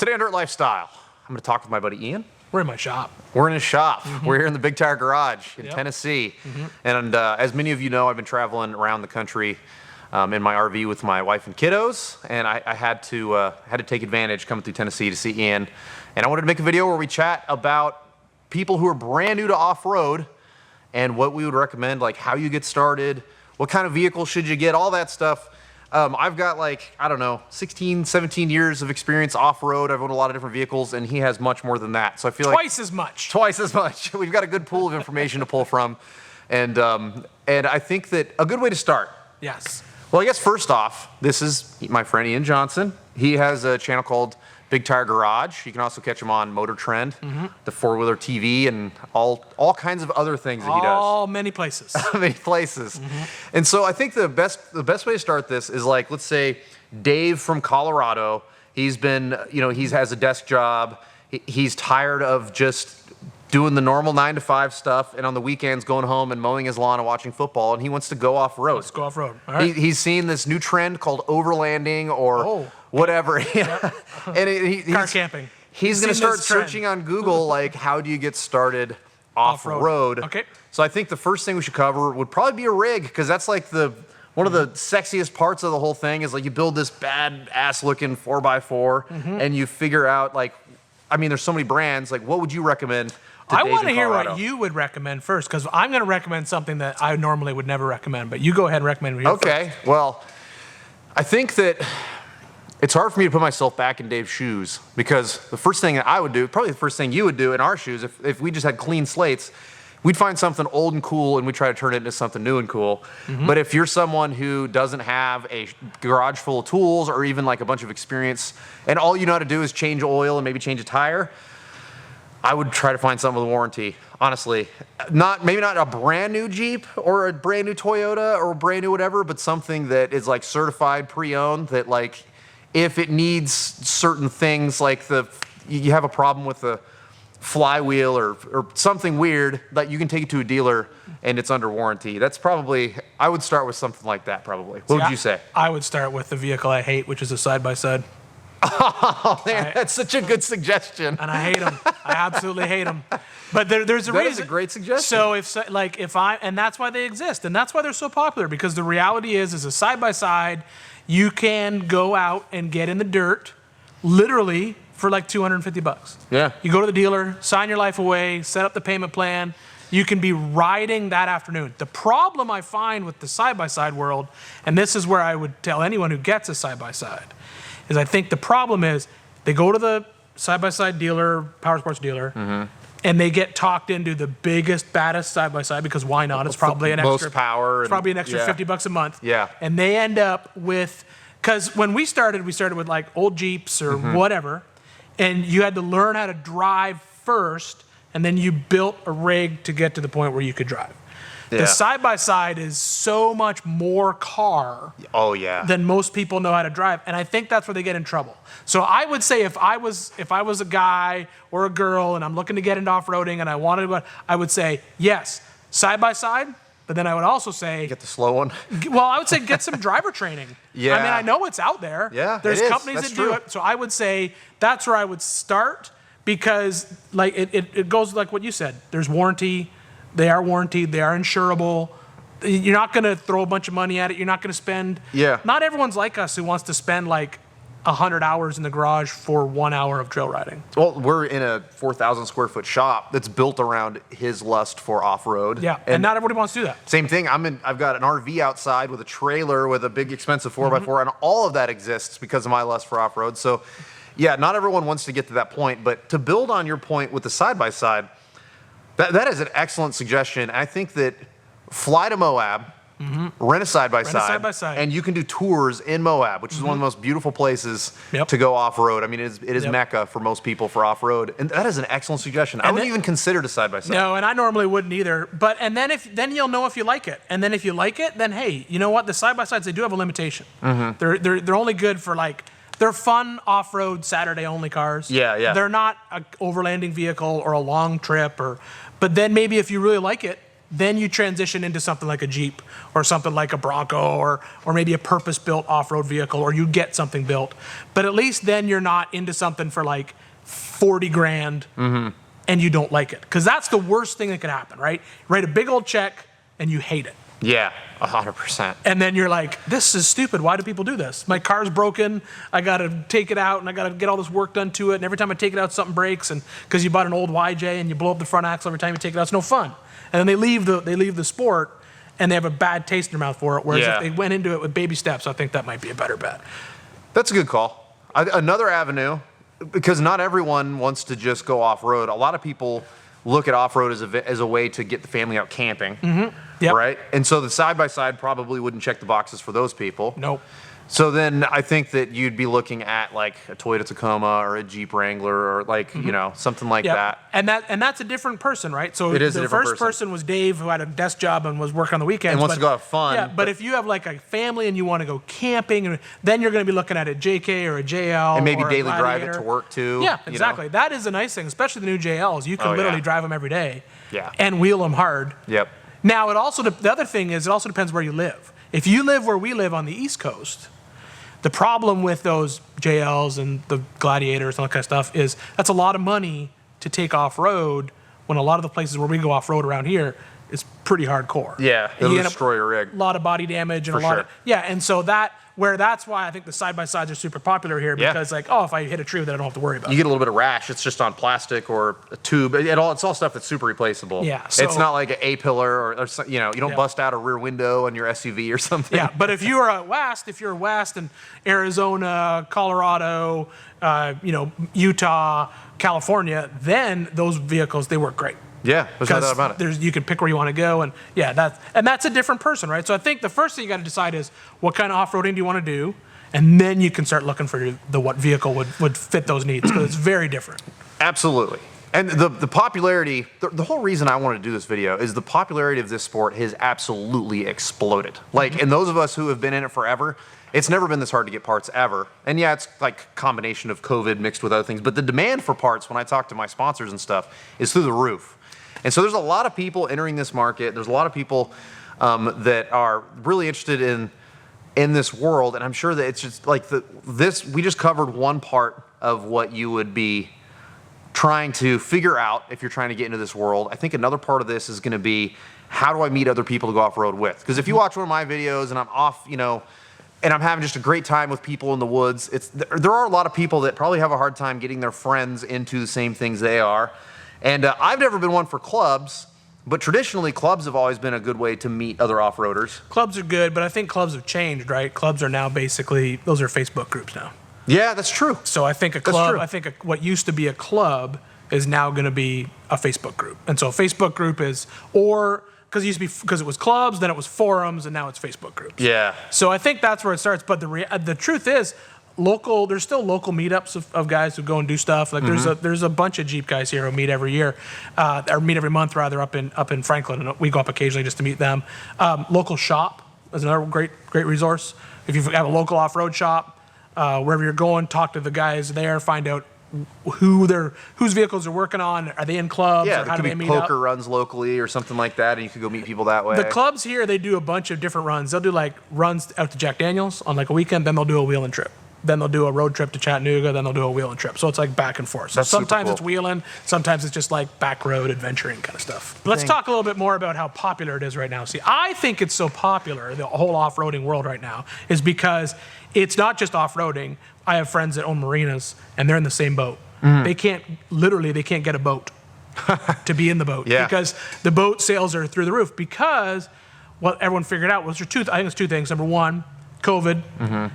Today on Dirt Lifestyle, I'm going to talk with my buddy Ian. We're in my shop. We're in his shop. We're here in the Big Tire Garage in Tennessee. And as many of you know, I've been traveling around the country in my RV with my wife and kiddos, and I had to take advantage coming through Tennessee to see Ian. And I wanted to make a video where we chat about people who are brand new to off-road and what we would recommend, like how you get started, what kind of vehicle should you get, all that stuff. I've got like, I don't know, 16, 17 years of experience off-road. I've owned a lot of different vehicles, and he has much more than that. So I feel Twice as much. Twice as much. We've got a good pool of information to pull from. And I think that a good way to start. Yes. Well, I guess first off, this is my friend Ian Johnson. He has a channel called Big Tire Garage. You can also catch him on Motor Trend, the four-wheeler TV, and all kinds of other things that he does. Many places. Many places. And so I think the best way to start this is, like, let's say Dave from Colorado. He's been, he has a desk job. He's tired of just doing the normal 9-to-5 stuff, and on the weekends going home and mowing his lawn and watching football, and he wants to go off-road. Let's go off-road. All right. He's seen this new trend called overlanding or whatever. And car camping. He's going to start searching on Google, like, how do you get started off-road? Okay. So I think the first thing we should cover would probably be a rig, because that's like one of the sexiest parts of the whole thing is, like, you build this bad-ass looking 4x4 and you figure out, like, I mean, there's so many brands. Like, what would you recommend? I want to hear what you would recommend first, because I'm going to recommend something that I normally would never recommend, but you go ahead and recommend it first. Okay, well, I think that it's hard for me to put myself back in Dave's shoes, because the first thing that I would do, probably the first thing you would do in our shoes, if we just had clean slates, we'd find something old and cool and we try to turn it into something new and cool. But if you're someone who doesn't have a garage full of tools or even like a bunch of experience, and all you know how to do is change oil and maybe change a tire, I would try to find something with a warranty, honestly. Maybe not a brand new Jeep or a brand new Toyota or a brand new whatever, but something that is like certified pre-owned, that, like, if it needs certain things, like you have a problem with the flywheel or something weird, that you can take it to a dealer and it's under warranty. That's probably, I would start with something like that probably. What would you say? I would start with the vehicle I hate, which is a side-by-side. Oh, man, that's such a good suggestion. And I hate them. I absolutely hate them. But there's a reason. That is a great suggestion. So and that's why they exist, and that's why they're so popular, because the reality is a side-by-side, you can go out and get in the dirt, literally, for like $250. Yeah. You go to the dealer, sign your life away, set up the payment plan. You can be riding that afternoon. The problem I find with the side-by-side world, and this is where I would tell anyone who gets a side-by-side, is I think the problem is they go to the side-by-side dealer, power sports dealer, and they get talked into the biggest, baddest side-by-side, because why not? It's probably an extra power. It's probably an extra $50 a month. Yeah. And they end up with, because when we started with like old Jeeps or whatever, and you had to learn how to drive first, and then you built a rig to get to the point where you could drive. The side-by-side is so much more car than most people know how to drive, and I think that's where they get in trouble. So I would say if I was a guy or a girl and I'm looking to get into off-roading and I wanted to, I would say, yes, side-by-side, but then I would also say... Get the slow one? Well, I would say get some driver training. Yeah. I mean, I know it's out there. Yeah, there's companies that do it. So I would say that's where I would start, because like it goes like what you said. There's warranty. They are warranted. They are insurable. You're not going to throw a bunch of money at it. You're not going to spend... Yeah. Not everyone's like us who wants to spend like 100 hours in the garage for 1 hour of trail riding. Well, we're in a 4,000 square foot shop that's built around his lust for off-road. Yeah, and not everybody wants to do that. Same thing. I've got an RV outside with a trailer with a big expensive 4x4, and all of that exists because of my lust for off-road. So, yeah, not everyone wants to get to that point. But to build on your point with the side-by-side, that is an excellent suggestion. I think that fly to Moab, rent a side-by-side, and you can do tours in Moab, which is one of the most beautiful places to go off-road. I mean, it is Mecca for most people for off-road, and that is an excellent suggestion. I wouldn't even consider a side-by-side. No, and I normally wouldn't either. But then you'll know if you like it, and then if you like it, then hey, you know what? The side-by-sides, they do have a limitation. They're only good for like. They're fun off-road Saturday-only cars. Yeah. They're not an overlanding vehicle or a long trip, but then maybe if you really like it, then you transition into something like a Jeep or something like a Bronco or maybe a purpose-built off-road vehicle, or you get something built. But at least then you're not into something for like 40 grand and you don't like it. Because that's the worst thing that could happen, right? Write a big old check and you hate it. Yeah, 100%. And then you're like, this is stupid. Why do people do this? My car's broken. I got to take it out and I got to get all this work done to it. And every time I take it out, something breaks. And because you bought an old YJ and you blow up the front axle every time you take it out, it's no fun. And then they leave the sport and they have a bad taste in their mouth for it. Whereas if they went into it with baby steps, I think that might be a better bet. That's a good call. Another avenue, because not everyone wants to just go off-road. A lot of people look at off-road as a way to get the family out camping, right? And so the side-by-side probably wouldn't check the boxes for those people. Nope. So then I think that you'd be looking at like a Toyota Tacoma or a Jeep Wrangler or like, you know, something like that. And that's a different person, right? So It is a the different first person was Dave, who had a desk job and was working on the weekends. And wants to go have fun. Yeah, but if you have like a family and you want to go camping, then you're going to be looking at a JK or a JL. And maybe or a daily drive it Gladiator. to work too. Yeah, exactly. That is a nice thing, especially the new JLs. You can literally drive them every day and wheel them hard. Yep. Now, the other thing is it also depends where you live. If you live where we live on the East Coast, the problem with those JLs and the Gladiators and all that kind of stuff is that's a lot of money to take off-road when a lot of the places where we go off-road around here is pretty hardcore. Yeah, it'll destroy your rig. A lot of body damage and For a lot sure. of, and so that's why I think the side-by-sides are super popular here, because like, oh, if I hit a tree, then I don't have to worry about You it. get a little bit of rash. It's just on plastic or a tube. It's all stuff that's super replaceable. Yeah, it's so- not like an A-pillar or you know, you don't bust out a rear window on your SUV or something. Yeah, but if you're west in Arizona, Colorado, Utah, California, then those vehicles, they work great. Yeah, there's no doubt about it. You can pick where you want to go, and that's a different person, right? So I think the first thing you got to decide is what kind of off-roading do you want to do, and then you can start looking for what vehicle would fit those needs, because it's very different. Absolutely. And the popularity, the whole reason I wanted to do this video is the popularity of this sport has absolutely exploded. Like, and those of us who have been in it forever, it's never been this hard to get parts ever. And yeah, it's like a combination of COVID mixed with other things, but the demand for parts, when I talk to my sponsors and stuff, is through the roof. And so there's a lot of people entering this market. There's a lot of people that are really interested in this world. And I'm sure that it's just like we just covered one part of what you would be trying to figure out if you're trying to get into this world. I think another part of this is going to be, how do I meet other people to go off-road with? Because if you watch one of my videos and I'm off, and I'm having just a great time with people in the woods, there are a lot of people that probably have a hard time getting their friends into the same things they are. And I've never been one for clubs, but traditionally clubs have always been a good way to meet other off-roaders. Clubs are good, but I think clubs have changed, right? Clubs are now basically, those are Facebook groups now. Yeah, that's true. So I think what used to be a club is now going to be a Facebook group. And so a Facebook group is, because it was clubs, then it was forums, and now it's Facebook groups. Yeah. So I think that's where it starts. But the truth is, there's still local meetups of guys who go and do stuff. Like there's a bunch of Jeep guys here who meet every year, or meet every month rather, up in Franklin, and we go up occasionally just to meet them. Local shop is another great resource. If you have a local off-road shop, wherever you're going, talk to the guys there, find out whose vehicles they're working on. Are they in clubs? Yeah, or there how could do be they meet poker up? runs locally or something like that, and you could go meet people that way. The clubs here, they do a bunch of different runs. They'll do like runs out to Jack Daniels on like a weekend, then they'll do a wheeling trip. Then they'll do a road trip to Chattanooga, then they'll do a wheeling trip. So it's like back and forth. So That's super sometimes cool. it's wheeling, sometimes it's just like back road adventuring kind of stuff. But let's talk a little bit more about how popular it is right now. See, I think it's so popular, the whole off-roading world right now, is because it's not just off-roading. I have friends that own marinas, and they're in the same boat. They can't get a boat to be in the boat because the boat sales are through the roof, because what everyone figured out was I think it's two things. Number one, COVID.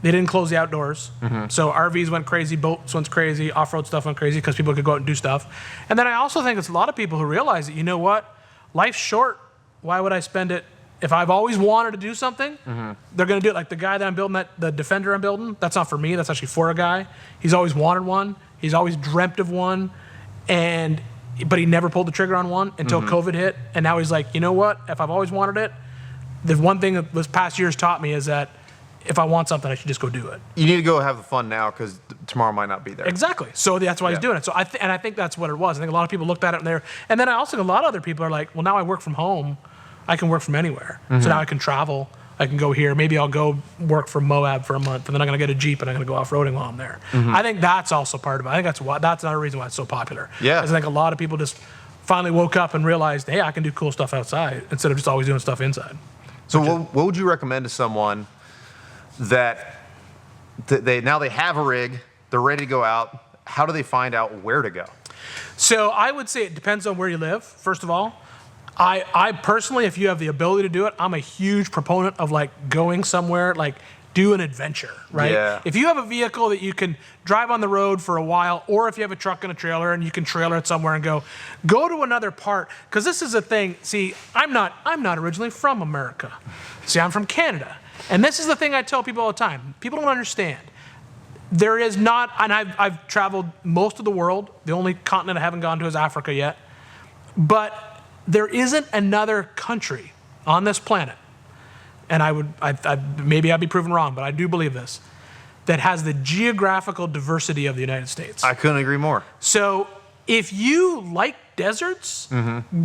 They didn't close the outdoors. So RVs went crazy, boats went crazy, off-road stuff went crazy because people could go out and do stuff. And then I also think it's a lot of people who realize that, you know what, life's short. Why would I spend it? If I've always wanted to do something, they're going to do it. Like the guy that I'm building, the Defender I'm building, that's not for me. That's actually for a guy. He's always wanted one. He's always dreamt of one. But he never pulled the trigger on one until COVID hit. And now he's like, you know what? If I've always wanted it, the one thing that this past year's taught me is that if I want something, I should just go do it. You need to go have the fun now because tomorrow might not be there. Exactly. So that's why he's doing it. So I think that's what it was. I think a lot of people looked at it and then I also think a lot of other people are like, well, now I work from home. I can work from anywhere. So now I can travel. I can go here. Maybe I'll go work for Moab for a month, and then I'm going to get a Jeep and I'm going to go off-roading while I'm there. I think that's also part of it. I think that's another reason why it's so popular. Yeah. I think a lot of people just finally woke up and realized, hey, I can do cool stuff outside instead of just always doing stuff inside. So what would you recommend to someone that they have a rig, they're ready to go out? How do they find out where to go? So I would say it depends on where you live, first of all. I personally, if you have the ability to do it, I'm a huge proponent of like going somewhere, like do an adventure, right? Yeah. If you have a vehicle that you can drive on the road for a while, or if you have a truck and a trailer and you can trailer it somewhere and go to another part. Because this is a thing, see, I'm not originally from America. See, I'm from Canada. And this is the thing I tell people all the time. People don't understand. There is not, and I've traveled most of the world. The only continent I haven't gone to is Africa yet. But there isn't another country on this planet, and maybe I'd be proven wrong, but I do believe this, that has the geographical diversity of the United States. I couldn't agree more. So if you like deserts,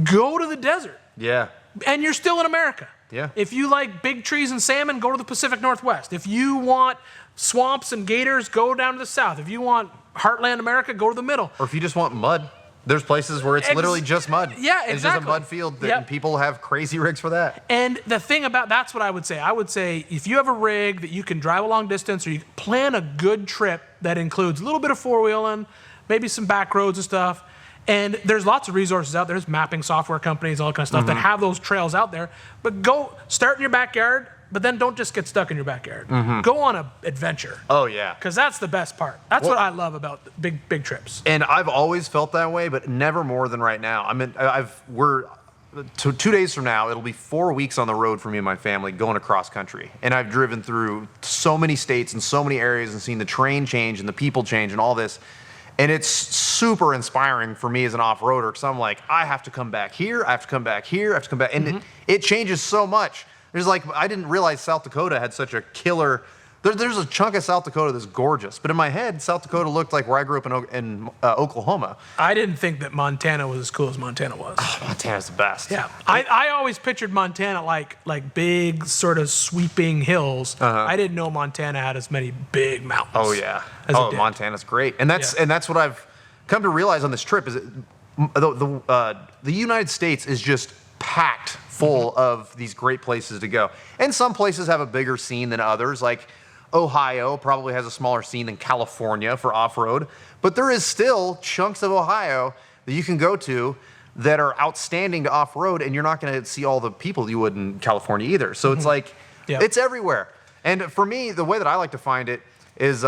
go to the desert. Yeah. And you're still in America. Yeah. If you like big trees and salmon, go to the Pacific Northwest. If you want swamps and gators, go down to the south. If you want heartland America, go to the middle. Or if you just want mud. There's places where it's literally just mud. Yeah, exactly. It's just a mud field, and people have crazy rigs for that. And the thing about that's what I would say. I would say if you have a rig that you can drive a long distance, or you plan a good trip that includes a little bit of four-wheeling, maybe some back roads and stuff. And there's lots of resources out there. There's mapping software companies, all that kind of stuff that have those trails out there. But go start in your backyard, but then don't just get stuck in your backyard. Go on an adventure. Oh, yeah. Because that's the best part. That's what I love about big trips. And I've always felt that way, but never more than right now. I mean, we're 2 days from now, it'll be 4 weeks on the road for me and my family going across country. And I've driven through so many states and so many areas and seen the terrain change and the people change and all this. And it's super inspiring for me as an off-roader because I'm like, I have to come back here, I have to come back here, I have to come back. And it changes so much. There's like, I didn't realize South Dakota had such a killer, there's a chunk of South Dakota that's gorgeous. But in my head, South Dakota looked like where I grew up in Oklahoma. I didn't think that Montana was as cool as Montana was. Oh, Montana's the best. Yeah, I always pictured Montana like big sort of sweeping hills. I didn't know Montana had as many big mountains. Oh yeah. Oh, Montana's great, and that's what I've come to realize on this trip is the United States is just packed full of these great places to go, and some places have a bigger scene than others. Like Ohio probably has a smaller scene than California for off-road, but there is still chunks of Ohio that you can go to that are outstanding to off-road, and you're not going to see all the people you would in California either. So it's like, it's everywhere. And for me, the way that I like to find it is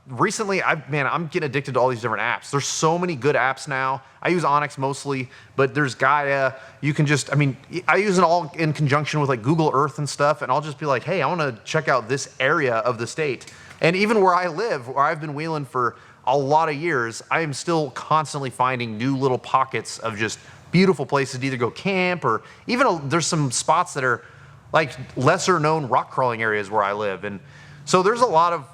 recently, I'm getting addicted to all these different apps. There's so many good apps now. I use Onyx mostly, but there's Gaia. You can just, I use it all in conjunction with like Google Earth and stuff, and I'll just be like, hey, I want to check out this area of the state. And even where I live, where I've been wheeling for a lot of years, I am still constantly finding new little pockets of just beautiful places to either go camp or even there's some spots that are like lesser known rock crawling areas where I live. And so there's a lot of,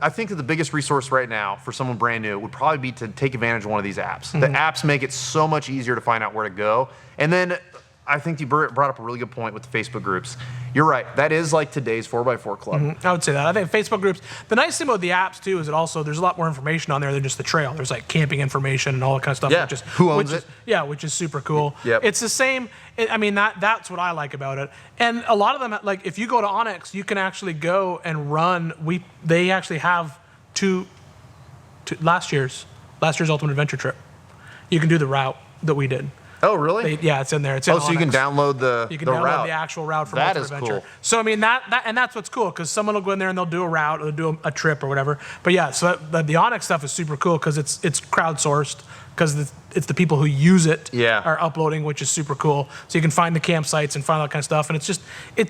I think that the biggest resource right now for someone brand new would probably be to take advantage of one of these apps. The apps make it so much easier to find out where to go. And then I think you brought up a really good point with the Facebook groups. You're right. That is like today's 4x4 club. I would say that. I think Facebook groups, the nice thing about the apps too is that also there's a lot more information on there than just the trail. There's like camping information and all that kind of stuff. Yeah. Who owns it? Yeah, which is super cool. Yep. It's the same. That's what I like about it. And a lot of them, like if you go to Onyx, you can actually go and run. They actually have last year's Ultimate Adventure trip. You can do the route that we did. Oh, really? It's in there. It's in so you can download the download the actual route from That Ultimate is Adventure. cool. So that's what's cool because someone will go in there and they'll do a route or they'll do a trip or whatever. But yeah, so the Onyx stuff is super cool because it's crowdsourced because it's the people who use it are uploading, which is super cool. So you can find the campsites and find all that kind of stuff. And it's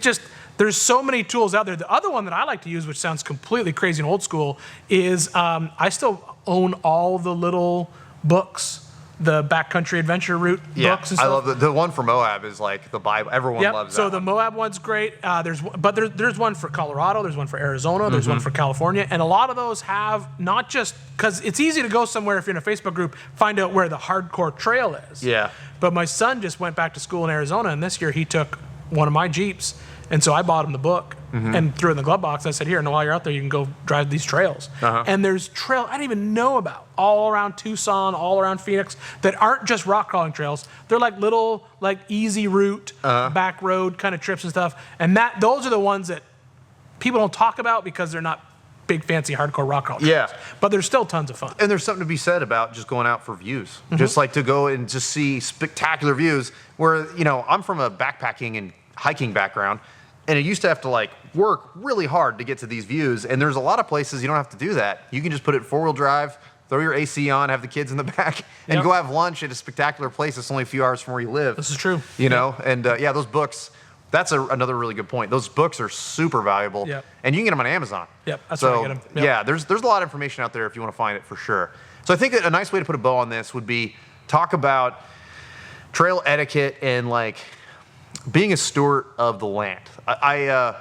just there's so many tools out there. The other one that I like to use, which sounds completely crazy and old school, is I still own all the little books the backcountry adventure route books and stuff. I love the one for Moab is like the Bible. Everyone loves that. So the Moab one's great. There's one for Colorado. There's one for Arizona. There's one for California. And a lot of those have not just, because it's easy to go somewhere if you're in a Facebook group, find out where the hardcore trail is. Yeah. But my son just went back to school in Arizona, and this year he took one of my Jeeps. And so I bought him the book and threw it in the glove box. I said, here, and while you're out there, you can go drive these trails. And there's trail I didn't even know about all around Tucson, all around Phoenix, that aren't just rock crawling trails. They're like little, like easy route, back road kind of trips and stuff. And those are the ones that people don't talk about because they're not big, fancy, hardcore rock crawling trails. But they're still tons of fun. And there's something to be said about just going out for views. Just like to go and just see spectacular views where, you know, I'm from a backpacking and hiking background. And it used to have to like work really hard to get to these views. And there's a lot of places you don't have to do that. You can just put it in 4-wheel drive, throw your AC on, have the kids in the back, and go have lunch at a spectacular place that's only a few hours from where you live. This is true. You know, and yeah, those books, that's another really good point. Those books are super valuable. And you can get them on Amazon. That's where I get them. Yeah, there's a lot of information out there if you want to find it for sure. So I think that a nice way to put a bow on this would be talk about trail etiquette and like being a steward of the land. I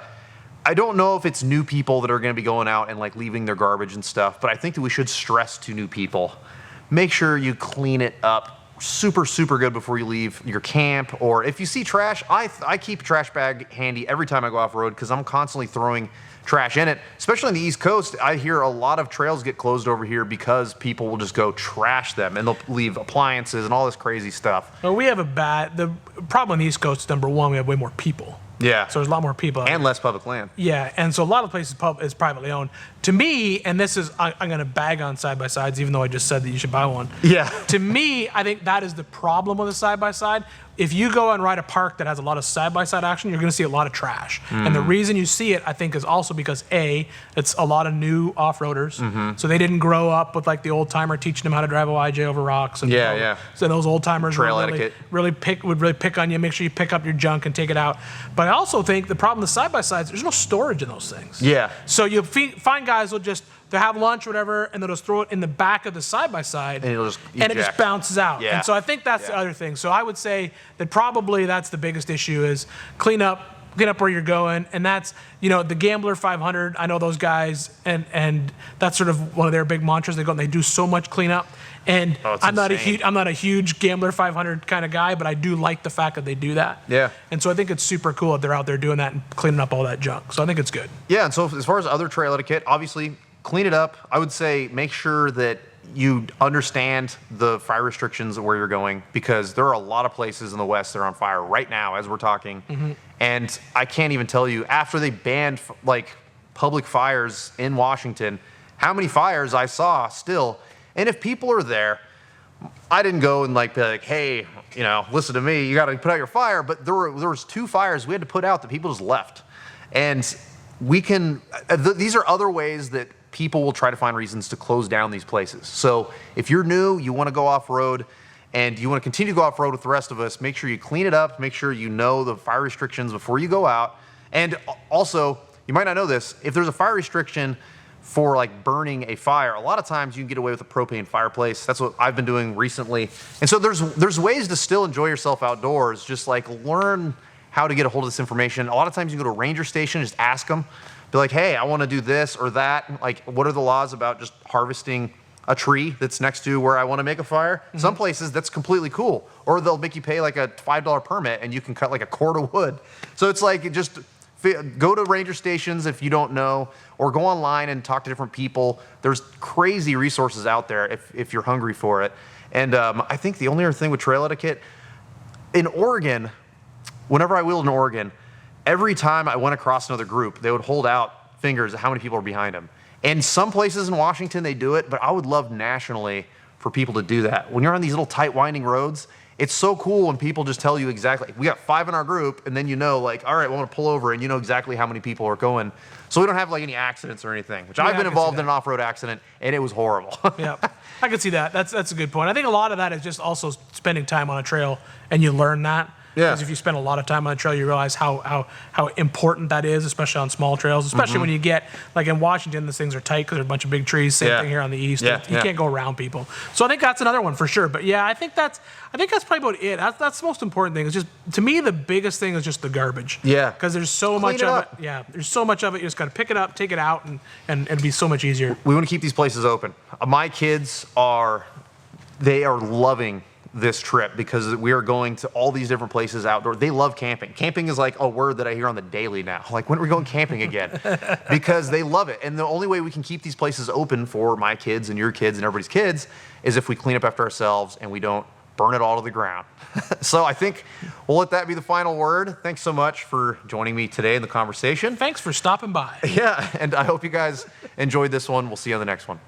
don't know if it's new people that are going to be going out and like leaving their garbage and stuff, but I think that we should stress to new people, make sure you clean it up super, super good before you leave your camp. Or if you see trash, I keep a trash bag handy every time I go off road because I'm constantly throwing trash in it. Especially on the East Coast, I hear a lot of trails get closed over here because people will just go trash them and they'll leave appliances and all this crazy stuff. Well, we have the problem on the East Coast is number one, we have way more people. Yeah. So there's a lot more people. And less public land. Yeah, and so a lot of places is privately owned. To me, and this is, I'm going to bag on side-by-sides, even though I just said that you should buy one. Yeah. To me, I think that is the problem with a side-by-side. If you go and ride a park that has a lot of side-by-side action, you're going to see a lot of trash. And the reason you see it, I think, is also because A, it's a lot of new off-roaders. So they didn't grow up with like the old-timer teaching them how to drive a YJ over rocks. And So those old-timers would really pick on you, make sure you pick up your junk and take it out. But I also think the problem with side-by-sides, there's no storage in those things. Yeah. So you find guys will just, they'll have lunch or whatever, and they'll just throw it in the back of the side-by-side, and it just bounces out. Yeah. And so I think that's the other thing. So I would say that probably that's the biggest issue is clean up where you're going, and that's, you know, the Gambler 500, I know those guys, and that's sort of one of their big mantras. They go and they do so much cleanup. And I'm not a huge Gambler 500 kind of guy, but I do like the fact that they do that. Yeah. And so I think it's super cool that they're out there doing that and cleaning up all that junk. So I think it's good. Yeah, and so as far as other trail etiquette, obviously clean it up. I would say make sure that you understand the fire restrictions of where you're going, because there are a lot of places in the West that are on fire right now as we're talking. And I can't even tell you, after they banned like public fires in Washington, how many fires I saw still. And if people are there, I didn't go and like be like, hey, you know, listen to me, you got to put out your fire. But there was 2 fires we had to put out that people just left. And we can, these are other ways that people will try to find reasons to close down these places. So if you're new, you want to go off-road, and you want to continue to go off-road with the rest of us, make sure you clean it up, make sure you know the fire restrictions before you go out. And also, you might not know this, if there's a fire restriction for like burning a fire, a lot of times you can get away with a propane fireplace. That's what I've been doing recently. And so there's ways to still enjoy yourself outdoors, just like learn how to get a hold of this information. A lot of times you go to a ranger station, just ask them, be like, hey, I want to do this or that. Like, what are the laws about just harvesting a tree that's next to where I want to make a fire? Some places that's completely cool. Or they'll make you pay like a $5 permit and you can cut like a cord of wood. So it's like, just go to ranger stations if you don't know, or go online and talk to different people. There's crazy resources out there if you're hungry for it. And I think the only other thing with trail etiquette, in Oregon, whenever I wheeled in Oregon, every time I went across another group, they would hold out fingers at how many people are behind them. And some places in Washington, they do it, but I would love nationally for people to do that. When you're on these little tight winding roads, it's so cool when people just tell you exactly, we got 5 in our group, and then you know, like, all right, we want to pull over, and you know exactly how many people are going. So we don't have like any accidents or anything, which I've been involved in an off-road accident, and it was horrible. Yeah, I can see that. That's a good point. I think a lot of that is just also spending time on a trail, and you learn that. Yeah. Because if you spend a lot of time on the trail, you realize how important that is, especially on small trails, especially when you get, like in Washington, these things are tight because there's a bunch of big trees. Same thing here on the east. Yeah, You can't go around people. So I think that's another one for sure. But yeah, I think that's probably about it. That's the most important thing. It's just, to me, the biggest thing is just the garbage. Yeah. Because there's so much of it. Yeah. There's so much of it. You just got to pick it up, take it out, and it'd be so much easier. We want to keep these places open. My kids are loving this trip because we are going to all these different places outdoor. They love camping. Camping is like a word that I hear on the daily now. Like, when are we going camping again? Because they love it. And the only way we can keep these places open for my kids and your kids and everybody's kids is if we clean up after ourselves and we don't burn it all to the ground. So I think we'll let that be the final word. Thanks so much for joining me today in the conversation. Thanks for stopping by. Yeah, and I hope you guys enjoyed this one. We'll see you on the next one.